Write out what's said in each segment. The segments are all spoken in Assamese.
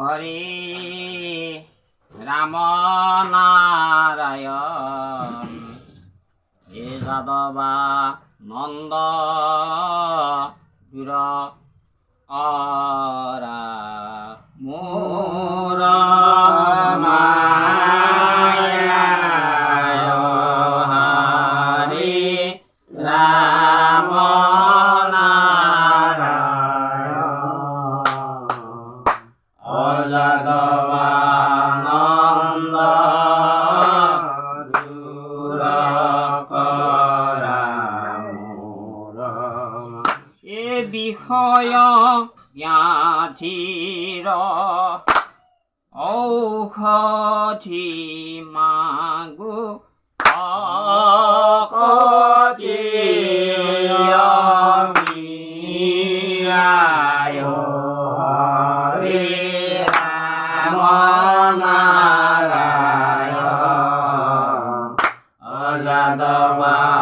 হৰি ৰাম নাৰায়ণ হে যাদৱা নন্দ বীৰ কৰা মোৰ মায়া হৰি ৰাম যাদৱানন্দ দূৰ কৰা মোৰ এ বিষয় ব্যাধিৰ ঔষধি মাগো ভকতি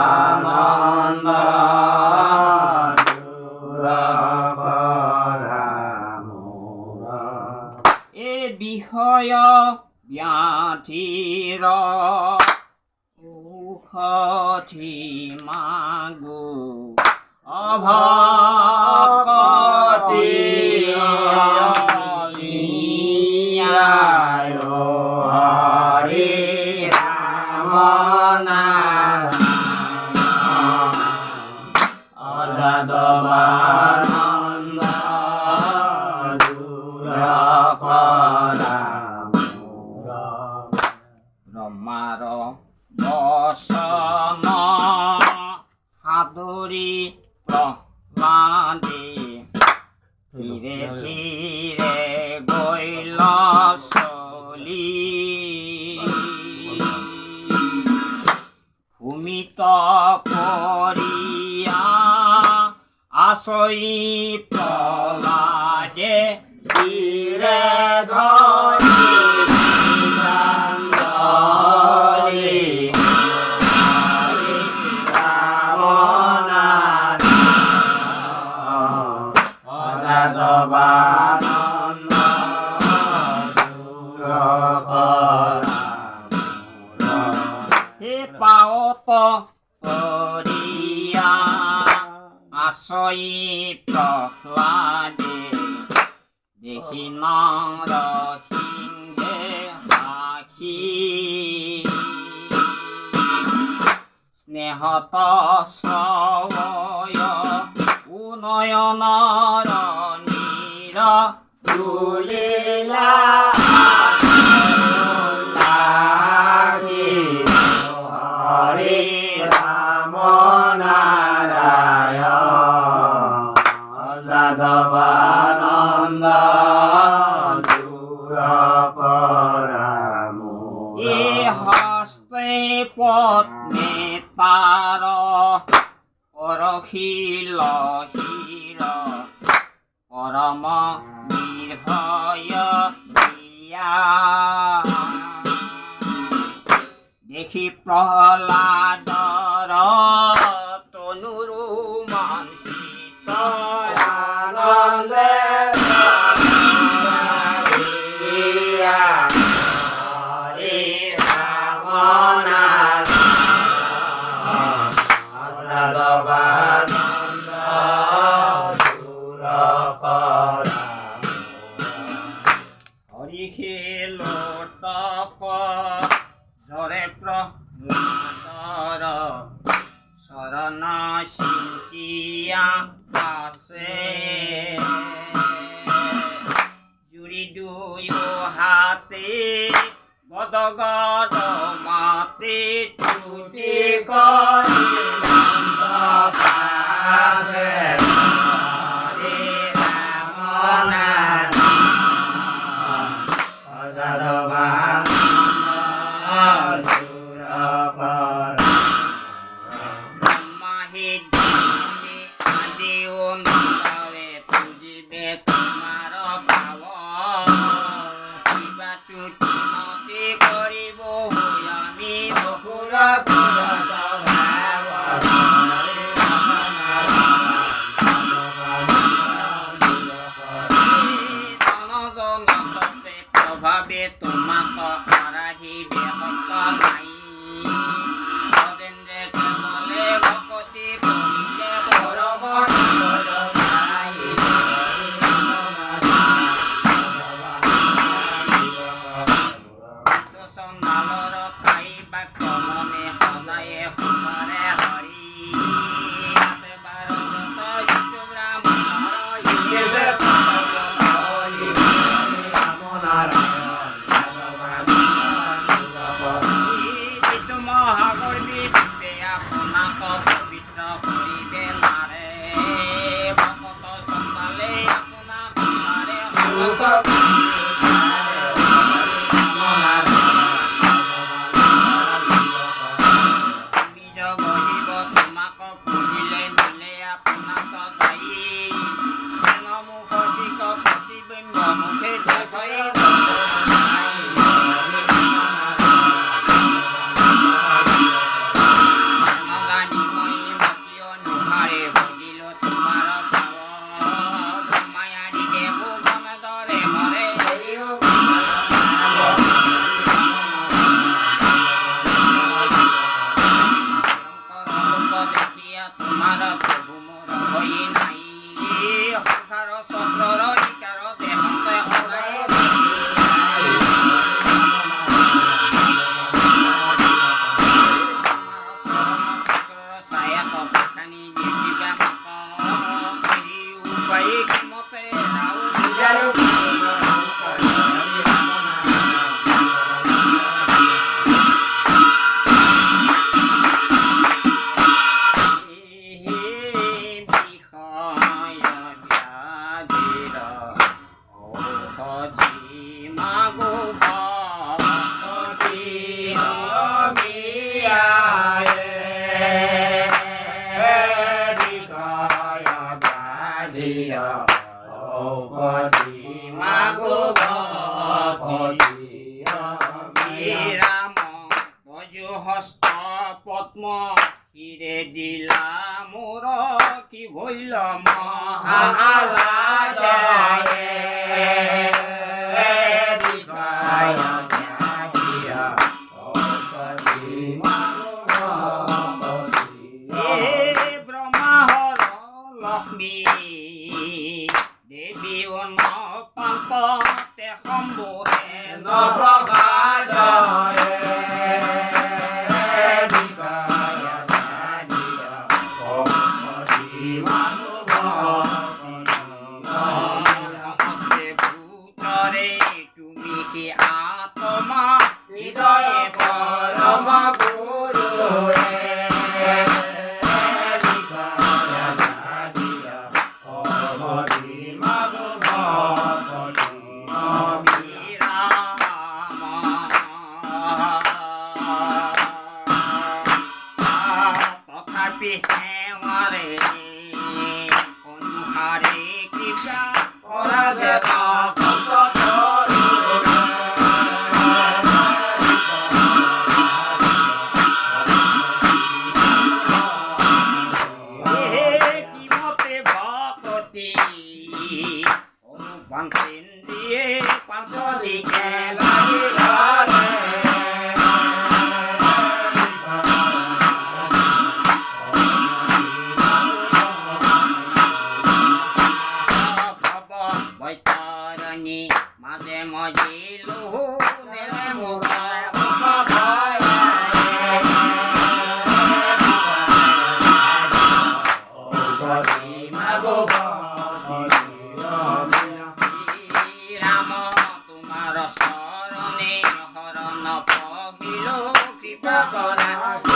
যাদৱানন্দ দূৰ কৰা মোৰ এ বিষয় ব্যাধিৰ ঔষধি মাগো অভকতি হৰি ৰাম নাৰায়ণ যাদৱানন্দ দূৰ কৰা মোৰ ব্ৰহ্মাৰ বচন সাদৰি প্ৰহ্লাদে ধীৰে ধীৰে গৈল চলি ভূমিত পৰিয়া আচৰি প্ৰহ্লাদে ধীৰে ধৰি যাদৱানন্দ দূৰ কৰা হে পাৱত পৰিয়া আচৰি প্ৰহ্লাদে দেখি নৰসিংহে সাক্ষী স্নেহত ছয় উনয়নৰ নীৰ তুলিলা হৰি ৰাম নাৰায়ণ যাদৱানন্দ দূৰ কৰা মোৰ এই হস্তে পত্নী তাৰ পৰশিল শিৰ পৰম নিৰ্ভয় দিয়া দেখি প্ৰহ্লাদৰ তনুৰু মানসিত আনন্দে হৰি ৰাম যাদৱানন্দ দূৰ কৰা হৰি খেলত জৰে প্ৰহ্লাদৰ চৰণ চিন্তিয়া আছে জুৰি দুয়ো হাতে গদগদ মাতে তুতি কৰি পাছে হৰি ৰাম নাৰায়ণ যাদৱানন্দ দূৰ কৰা ব্ৰহ্মাহে আদিও নৰে পুজিবে তোমাৰ পাৱ কিবাটো কিনতে কৰিব আমি বকুৰ সন্ততে প্ৰভাবে তোমাক আৰাধিবে হত নাই অদেন্দ্ৰে কেবলে ভকতি কৰিলে পৰম সন্ধালৰ খাইবা কমনে সদায়ে সুমাৰে হৰি আছে বাৰগত ইষ্ট ব্ৰাহ্মণৰ ইয়েছে যিটো মহাগৰ বিপে আপোনাক পবিত্ৰ কৰিবে নাৰে ভকত চন্দালে আপোনাক নাৰে হস্ত পদ্ম হিৰে দিলা মোৰ কি ভৈল ব্ৰহ্মাহৰ লক্ষ্মী দেৱী পাতে সম্বোহে তুমি কি আত্মা হৃদয়ে পৰম গুৰু তথাপি হেৱাৰে অনুসাৰে কিবা কৰা দেৱা মাজে মজিলো ৰাম তোমাৰ শৰণে হৰণ পহিল কৃপা কৰা